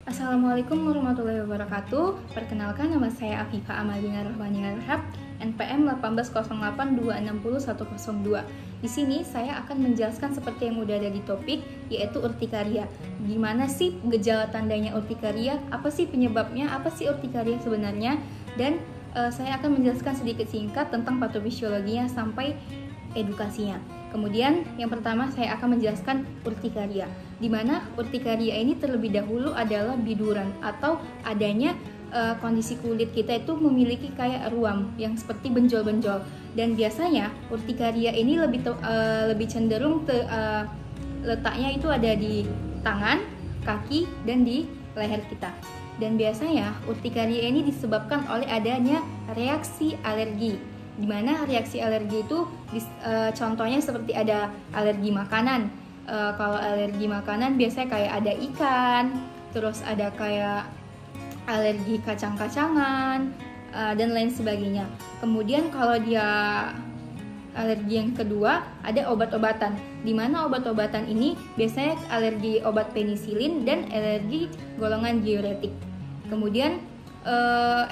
Assalamualaikum warahmatullahi wabarakatuh. Perkenalkan, nama saya Afifah Amalina Rahmani Harhab, NPM 18008260102. Di sini saya akan menjelaskan seperti yang udah ada di topik, yaitu urtikaria. Gimana sih gejala tandanya urtikaria? Apa sih penyebabnya? Apa sih urtikaria sebenarnya? Dan saya akan menjelaskan sedikit singkat tentang patofisiologinya sampai edukasinya. Kemudian yang pertama saya akan menjelaskan urtikaria, di mana urtikaria ini terlebih dahulu adalah biduran atau adanya kondisi kulit kita itu memiliki kayak ruam yang seperti benjol-benjol, dan biasanya urtikaria ini lebih cenderung letaknya itu ada di tangan, kaki, dan di leher kita. Dan biasanya urtikaria ini disebabkan oleh adanya reaksi alergi, di mana reaksi alergi itu contohnya seperti ada alergi makanan. Kalau alergi makanan biasanya kayak ada ikan, terus ada kayak alergi kacang-kacangan, dan lain sebagainya. Kemudian kalau dia alergi yang kedua, ada obat-obatan, di mana obat-obatan ini biasanya alergi obat penisilin dan alergi golongan diuretik. Kemudian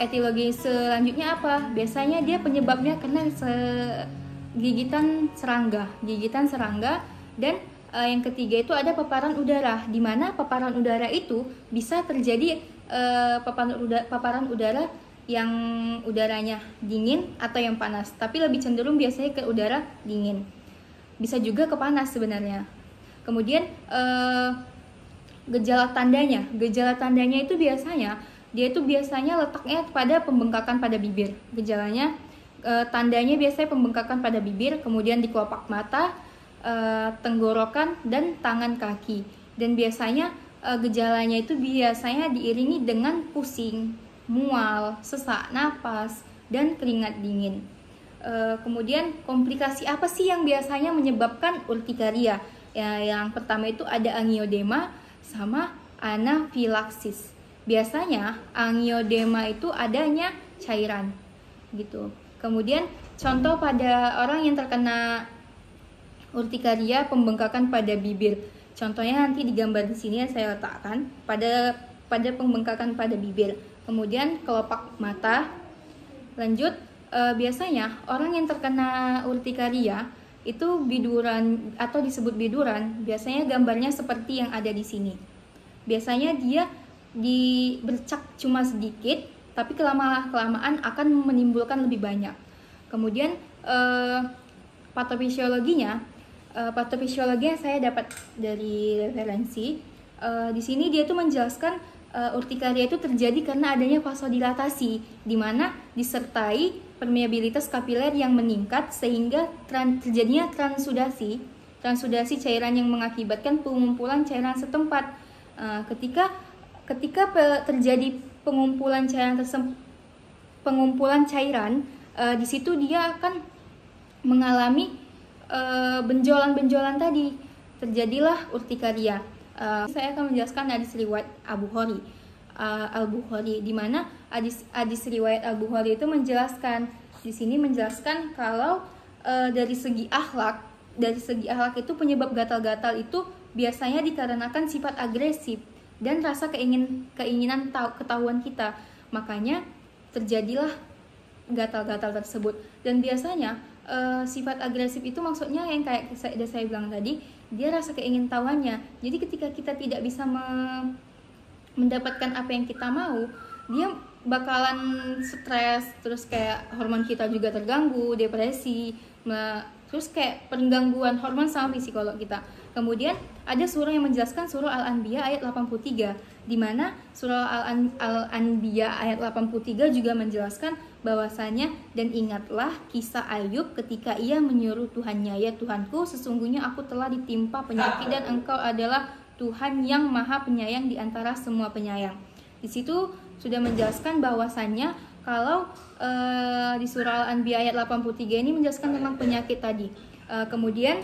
etiologi selanjutnya apa? Biasanya dia penyebabnya karena gigitan serangga, dan yang ketiga itu ada paparan udara, di mana paparan udara itu bisa terjadi paparan udara yang udaranya dingin atau yang panas, tapi lebih cenderung biasanya ke udara dingin. Bisa juga ke panas sebenarnya. Kemudian gejala tandanya itu biasanya letaknya pada pembengkakan pada bibir. Gejalanya tandanya biasanya pembengkakan pada bibir, kemudian di kelopak mata, tenggorokan, dan tangan kaki. Dan biasanya gejalanya itu biasanya diiringi dengan pusing, mual, sesak napas, dan keringat dingin. Kemudian komplikasi apa sih yang biasanya menyebabkan urtikaria? Yang pertama itu ada angiodema sama anafilaksis. Biasanya angiodema itu adanya cairan gitu. Kemudian contoh pada orang yang terkena urtikaria pembengkakan pada bibir. Contohnya nanti di gambar di sini saya letakkan pada pembengkakan pada bibir. Kemudian kelopak mata. Lanjut, biasanya orang yang terkena urtikaria itu biduran atau disebut biduran. Biasanya gambarnya seperti yang ada di sini. Biasanya dia bercak cuma sedikit, tapi kelamaan akan menimbulkan lebih banyak. Kemudian patofisiologinya saya dapat dari referensi. Di sini dia tuh menjelaskan urtikaria itu terjadi karena adanya vasodilatasi, di mana disertai permeabilitas kapiler yang meningkat sehingga terjadinya transudasi cairan yang mengakibatkan pengumpulan cairan setempat. Ketika terjadi pengumpulan cairan, di situ dia akan mengalami benjolan-benjolan tadi, terjadilah urtikaria. Saya akan menjelaskan hadis riwayat Al-Bukhari, di mana hadis riwayat Al-Bukhari itu menjelaskan kalau dari segi akhlak itu penyebab gatal-gatal itu biasanya dikarenakan sifat agresif dan rasa keinginan ketahuan kita. Makanya terjadilah gatal-gatal tersebut. Dan biasanya sifat agresif itu maksudnya yang kayak saya bilang tadi, dia rasa keingintahuannya. Jadi ketika kita tidak bisa mendapatkan apa yang kita mau, dia bakalan stres, terus kayak hormon kita juga terganggu, depresi, terus kayak penggangguan hormon sama psikolog kita. Kemudian ada surah yang menjelaskan, surah Al-Anbiya ayat 83, di mana surah Al-Anbiya ayat 83 juga menjelaskan bahwasanya, dan ingatlah kisah Ayub ketika ia menyuruh Tuhannya, ya Tuhanku, sesungguhnya aku telah ditimpa penyakit dan Engkau adalah Tuhan yang maha penyayang di antara semua penyayang. Di situ sudah menjelaskan bahwasannya kalau di surah Al-Anbiya ayat 83 ini menjelaskan tentang penyakit tadi. Kemudian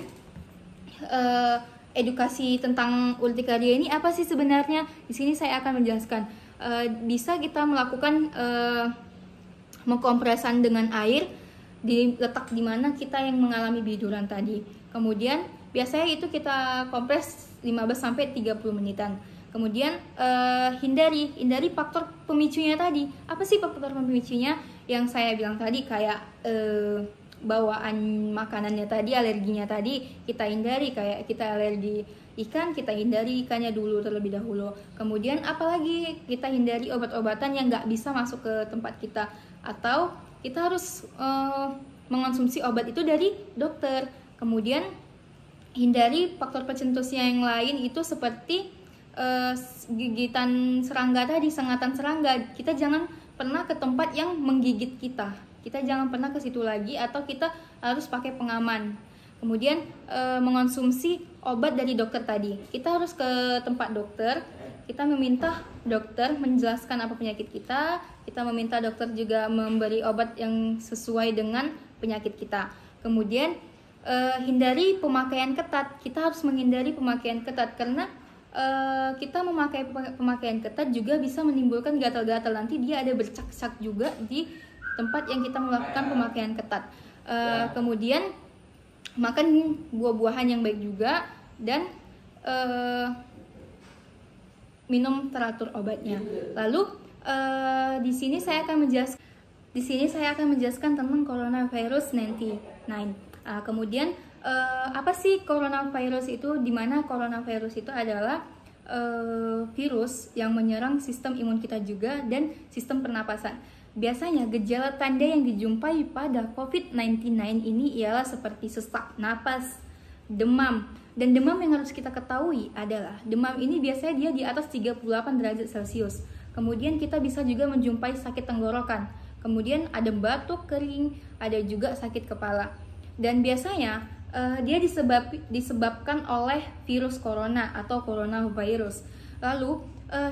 edukasi tentang urtikaria ini apa sih sebenarnya? Di sini saya akan menjelaskan. Bisa kita melakukan mengkompresan dengan air, diletak di mana kita yang mengalami biduran tadi. Kemudian biasanya itu kita kompres 15 sampai 30 menitan. Kemudian hindari faktor pemicunya tadi. Apa sih faktor pemicunya? Yang saya bilang tadi kayak bawaan makanannya tadi, alerginya tadi kita hindari. Kayak kita alergi ikan, kita hindari ikannya dulu terlebih dahulu. Kemudian apalagi kita hindari obat-obatan yang nggak bisa masuk ke tempat kita, atau kita harus mengonsumsi obat itu dari dokter. Kemudian hindari faktor pencetusnya yang lain itu seperti gigitan serangga tadi, sengatan serangga. Kita jangan pernah ke tempat yang menggigit kita. Kita jangan pernah ke situ lagi, atau kita harus pakai pengaman. Kemudian mengonsumsi obat dari dokter tadi. Kita harus ke tempat dokter. Kita meminta dokter menjelaskan apa penyakit kita. Kita meminta dokter juga memberi obat yang sesuai dengan penyakit kita. Kemudian hindari pemakaian ketat. Kita harus menghindari pemakaian ketat karena kita memakai pemakaian ketat juga bisa menimbulkan gatal-gatal. Nanti dia ada bercak-cak juga di tempat yang kita melakukan pemakaian ketat. Kemudian makan buah-buahan yang baik juga, dan minum teratur obatnya. Lalu di sini saya akan menjelaskan tentang coronavirus 99. Kemudian apa sih coronavirus itu? Dimana coronavirus itu adalah virus yang menyerang sistem imun kita juga dan sistem pernapasan. Biasanya gejala tanda yang dijumpai pada COVID-19 ini ialah seperti sesak napas, demam. Dan demam yang harus kita ketahui adalah demam ini biasanya dia di atas 38 derajat Celcius. Kemudian kita bisa juga menjumpai sakit tenggorokan. Kemudian ada batuk kering, ada juga sakit kepala. Dan biasanya dia disebabkan oleh virus corona atau coronavirus. Lalu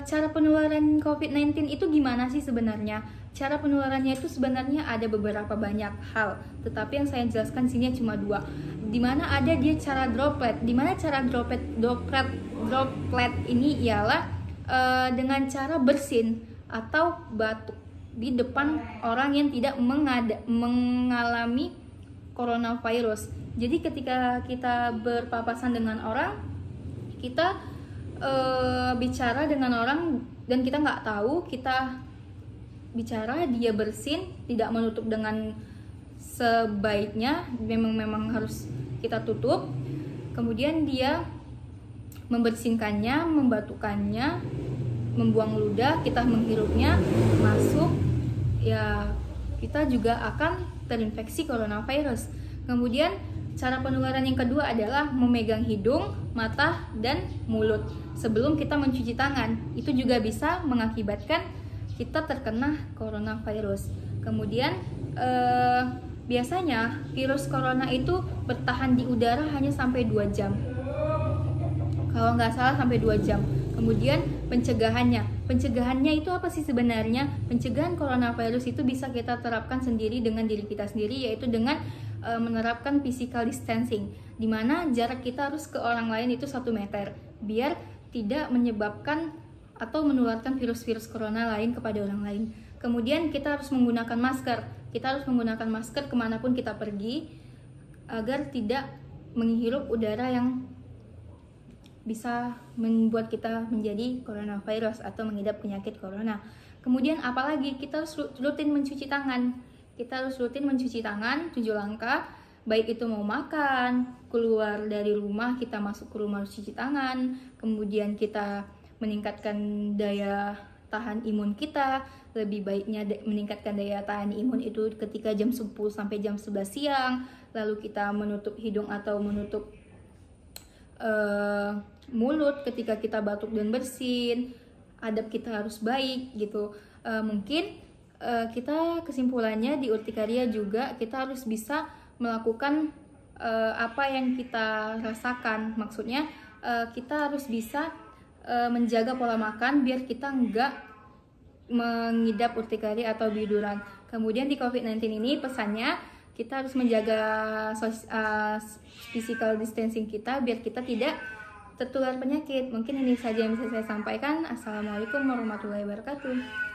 cara penularan COVID-19 itu gimana sih sebenarnya? Cara penularannya itu sebenarnya ada beberapa banyak hal, tetapi yang saya jelaskan sini cuma 2. Dimana ada dia cara droplet. Dimana cara droplet ini ialah dengan cara bersin atau batuk di depan orang yang tidak mengalami coronavirus. Jadi ketika kita berpapasan dengan orang, kita bicara dengan orang dan kita nggak tahu, kita bicara, dia bersin, tidak menutup dengan sebaiknya, memang harus kita tutup. Kemudian dia membersihkannya, membatukannya, membuang ludah, kita menghirupnya, masuk, ya kita juga akan terinfeksi coronavirus. Kemudian cara penularan yang kedua adalah memegang hidung, mata, dan mulut sebelum kita mencuci tangan. Itu juga bisa mengakibatkan kita terkena coronavirus. Kemudian biasanya virus corona itu bertahan di udara hanya sampai 2 jam. Kalau nggak salah sampai 2 jam. Kemudian pencegahannya itu apa sih sebenarnya? Pencegahan coronavirus itu bisa kita terapkan sendiri dengan diri kita sendiri, yaitu dengan menerapkan physical distancing, di mana jarak kita harus ke orang lain itu 1 meter, biar tidak menyebabkan atau menularkan virus-virus corona lain kepada orang lain. Kemudian kita harus menggunakan masker. Kita harus menggunakan masker kemanapun kita pergi, agar tidak menghirup udara yang bisa membuat kita menjadi coronavirus atau mengidap penyakit corona. Kemudian apalagi, kita harus rutin mencuci tangan. Kita harus rutin mencuci tangan 7 langkah, baik itu mau makan, keluar dari rumah, kita masuk ke rumah harus cuci tangan. Kemudian kita meningkatkan daya tahan imun kita. Lebih baiknya meningkatkan daya tahan imun itu ketika jam 10 sampai jam 11 siang. Lalu kita menutup hidung atau menutup mulut ketika kita batuk dan bersin. Adab kita harus baik gitu. Mungkin kita kesimpulannya di urtikaria juga kita harus bisa melakukan apa yang kita rasakan. Maksudnya kita harus bisa menjaga pola makan biar kita nggak mengidap urtikaria atau biduran. Kemudian di COVID-19 ini pesannya kita harus menjaga physical distancing kita biar kita tidak tertular penyakit. Mungkin ini saja yang bisa saya sampaikan. Assalamualaikum warahmatullahi wabarakatuh.